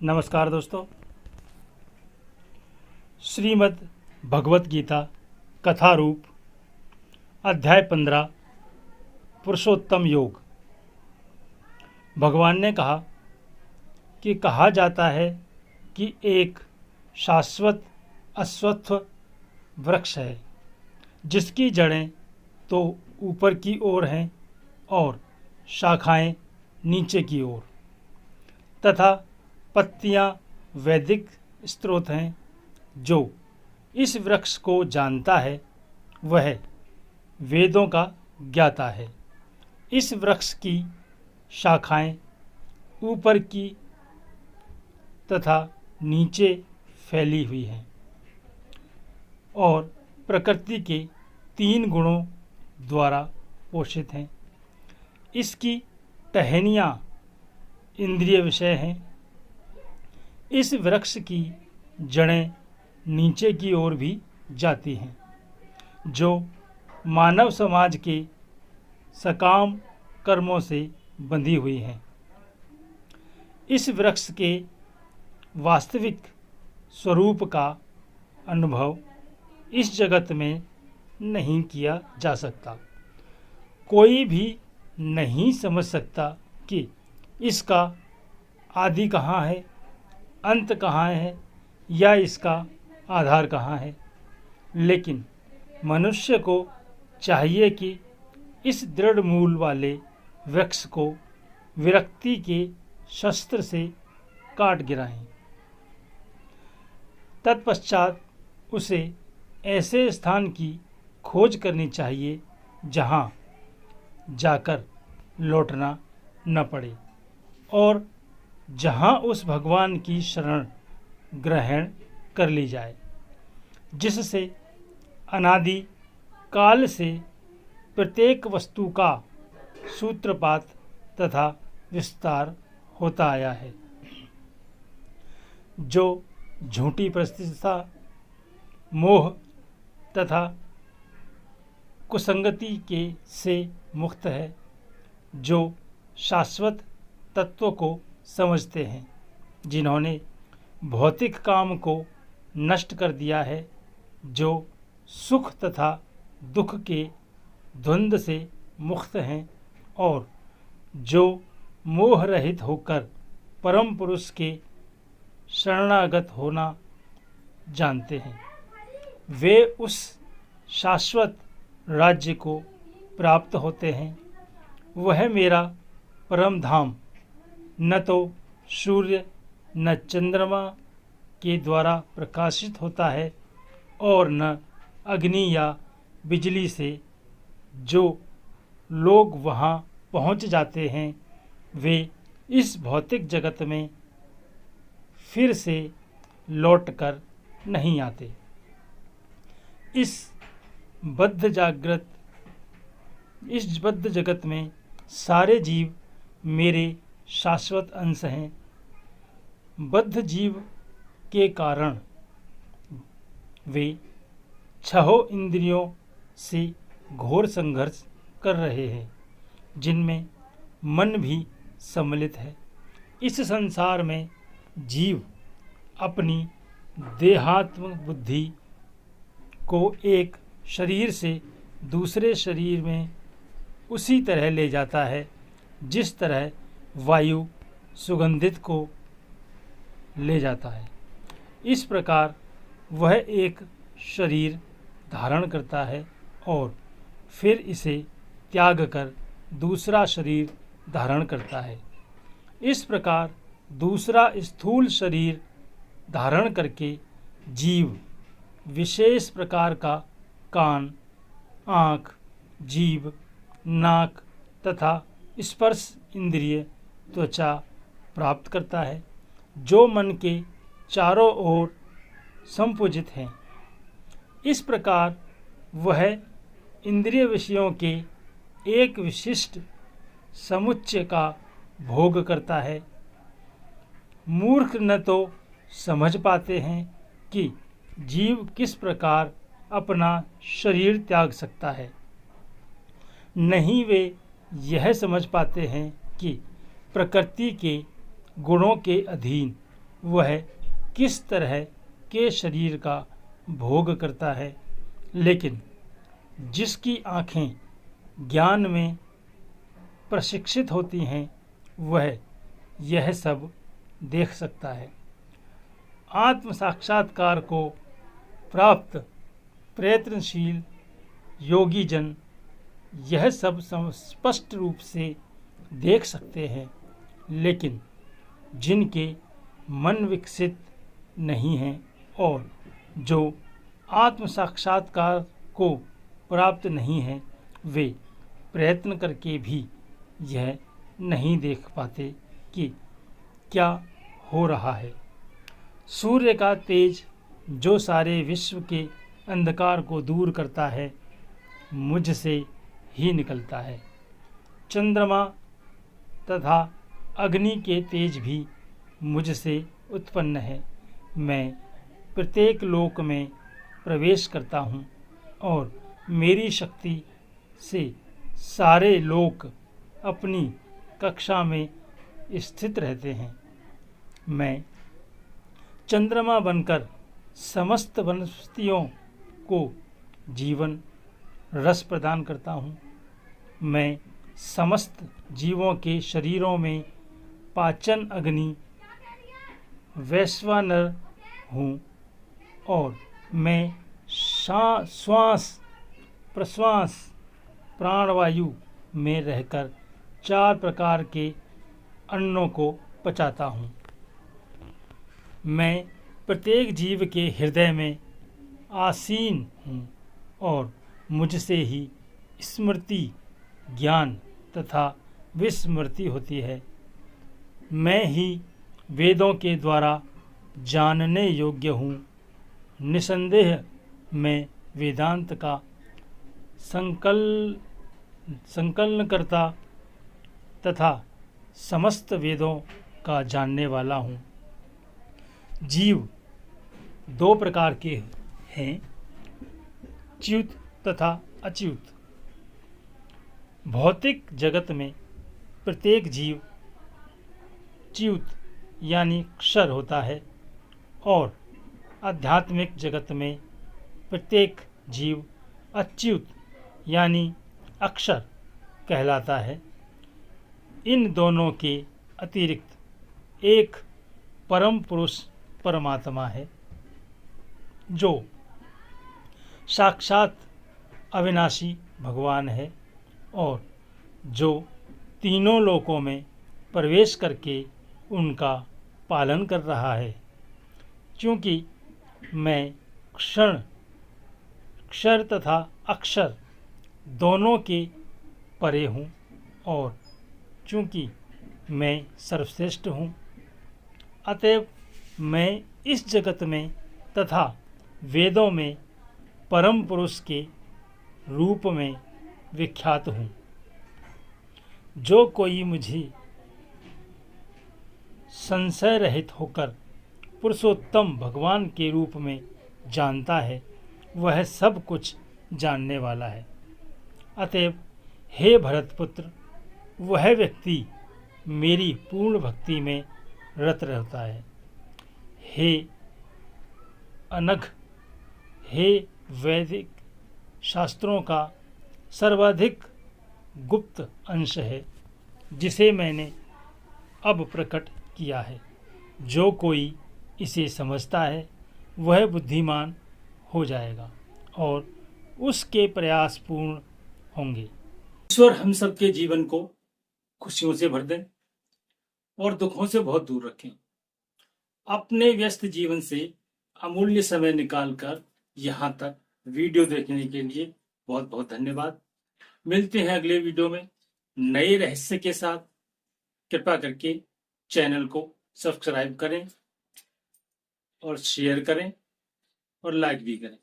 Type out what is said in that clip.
नमस्कार दोस्तों। श्रीमद् भगवत गीता कथा रूप अध्याय 15 पुरुषोत्तम योग। भगवान ने कहा जाता है कि एक शाश्वत अश्वत्थ वृक्ष है जिसकी जड़ें तो ऊपर की ओर हैं और शाखाएं नीचे की ओर, तथा पत्तियां वैदिक स्रोत हैं। जो इस वृक्ष को जानता है वह वेदों का ज्ञाता है। इस वृक्ष की शाखाएं ऊपर की तथा नीचे फैली हुई हैं और प्रकृति के 3 गुणों द्वारा पोषित हैं। इसकी टहनियाँ इंद्रिय विषय हैं। इस वृक्ष की जड़ें नीचे की ओर भी जाती हैं, जो मानव समाज के सकाम कर्मों से बंधी हुई हैं। इस वृक्ष के वास्तविक स्वरूप का अनुभव इस जगत में नहीं किया जा सकता। कोई भी नहीं समझ सकता कि इसका आदि कहाँ है, अंत कहाँ है या इसका आधार कहाँ है। लेकिन मनुष्य को चाहिए कि इस दृढ़ मूल वाले वृक्ष को विरक्ति के शस्त्र से काट गिराएं। तत्पश्चात उसे ऐसे स्थान की खोज करनी चाहिए जहाँ जाकर लौटना न पड़े और जहाँ उस भगवान की शरण ग्रहण कर ली जाए, जिससे अनादि काल से प्रत्येक वस्तु का सूत्रपात तथा विस्तार होता आया है। जो झूठी प्रतिष्ठा, मोह तथा कुसंगति के से मुक्त है, जो शाश्वत तत्व को समझते हैं, जिन्होंने भौतिक काम को नष्ट कर दिया है, जो सुख तथा दुख के द्वंद्व से मुक्त हैं और जो मोह रहित होकर परम पुरुष के शरणागत होना जानते हैं। वे उस शाश्वत राज्य को प्राप्त होते हैं। वह मेरा परम धाम न तो सूर्य न चंद्रमा के द्वारा प्रकाशित होता है और न अग्नि या बिजली से। जो लोग वहाँ पहुँच जाते हैं वे इस भौतिक जगत में फिर से लौटकर नहीं आते। इस बद्ध जगत में सारे जीव मेरे शाश्वत अंश हैं। बद्ध जीव के कारण वे 6 इंद्रियों से घोर संघर्ष कर रहे हैं, जिनमें मन भी सम्मिलित है। इस संसार में जीव अपनी देहात्म बुद्धि को एक शरीर से दूसरे शरीर में उसी तरह ले जाता है जिस तरह वायु सुगंधित को ले जाता है। इस प्रकार वह एक शरीर धारण करता है और फिर इसे त्याग कर दूसरा शरीर धारण करता है। इस प्रकार दूसरा स्थूल शरीर धारण करके जीव विशेष प्रकार का कान, आँख, जीभ, नाक तथा स्पर्श इंद्रिय, त्वचा प्राप्त करता है, जो मन के चारों ओर संपूजित हैं। इस प्रकार वह इंद्रिय विषयों के एक विशिष्ट समुच्चय का भोग करता है। मूर्ख न तो समझ पाते हैं कि जीव किस प्रकार अपना शरीर त्याग सकता है, नहीं वे यह समझ पाते हैं कि प्रकृति के गुणों के अधीन वह किस तरह के शरीर का भोग करता है, लेकिन जिसकी आँखें ज्ञान में प्रशिक्षित होती हैं वह यह सब देख सकता है। आत्म साक्षात्कार को प्राप्त प्रयत्नशील योगी जन यह सब स्पष्ट रूप से देख सकते हैं, लेकिन जिनके मन विकसित नहीं हैं और जो आत्म साक्षात्कार को प्राप्त नहीं हैं, वे प्रयत्न करके भी यह नहीं देख पाते कि क्या हो रहा है। सूर्य का तेज जो सारे विश्व के अंधकार को दूर करता है, मुझसे ही निकलता है। चंद्रमा तथा अग्नि के तेज भी मुझसे उत्पन्न है। मैं प्रत्येक लोक में प्रवेश करता हूँ और मेरी शक्ति से सारे लोक अपनी कक्षा में स्थित रहते हैं। मैं चंद्रमा बनकर समस्त वनस्पतियों को जीवन रस प्रदान करता हूँ। मैं समस्त जीवों के शरीरों में पाचन अग्नि वैश्वानर हूँ और मैं श्वास प्रश्वास प्राणवायु में रहकर 4 प्रकार के अन्नों को पचाता हूँ। मैं प्रत्येक जीव के हृदय में आसीन हूँ और मुझसे ही स्मृति, ज्ञान तथा विस्मृति होती है। मैं ही वेदों के द्वारा जानने योग्य हूँ। निसंदेह मैं वेदांत का संकलनकर्ता तथा समस्त वेदों का जानने वाला हूँ। जीव 2 प्रकार के हैं, च्युत तथा अच्युत। भौतिक जगत में प्रत्येक जीव च्युत यानी क्षर होता है और आध्यात्मिक जगत में प्रत्येक जीव अच्युत यानी अक्षर कहलाता है। इन दोनों के अतिरिक्त एक परम पुरुष परमात्मा है जो साक्षात अविनाशी भगवान है और जो तीनों लोकों में प्रवेश करके उनका पालन कर रहा है। क्योंकि मैं क्षर तथा अक्षर दोनों के परे हूँ और चूँकि मैं सर्वश्रेष्ठ हूँ, अतएव मैं इस जगत में तथा वेदों में परम पुरुष के रूप में विख्यात हूँ। जो कोई मुझे संशय रहित होकर पुरुषोत्तम भगवान के रूप में जानता है, वह सब कुछ जानने वाला है। अतएव हे भरतपुत्र, वह व्यक्ति मेरी पूर्ण भक्ति में रत रहता है। हे अनघ, हे वैदिक शास्त्रों का सर्वाधिक गुप्त अंश है, जिसे मैंने अब प्रकट किया है। जो कोई इसे समझता है वह बुद्धिमान हो जाएगा और उसके प्रयास पूर्ण होंगे। ईश्वर हम सबके जीवन को खुशियों से भर दें और दुखों से बहुत दूर रखें। अपने व्यस्त जीवन से अमूल्य समय निकालकर यहाँ तक वीडियो देखने के लिए बहुत बहुत धन्यवाद। मिलते हैं अगले वीडियो में नए रहस्य के साथ। कृपया करके चैनल को सब्सक्राइब करें और शेयर करें और लाइक भी करें।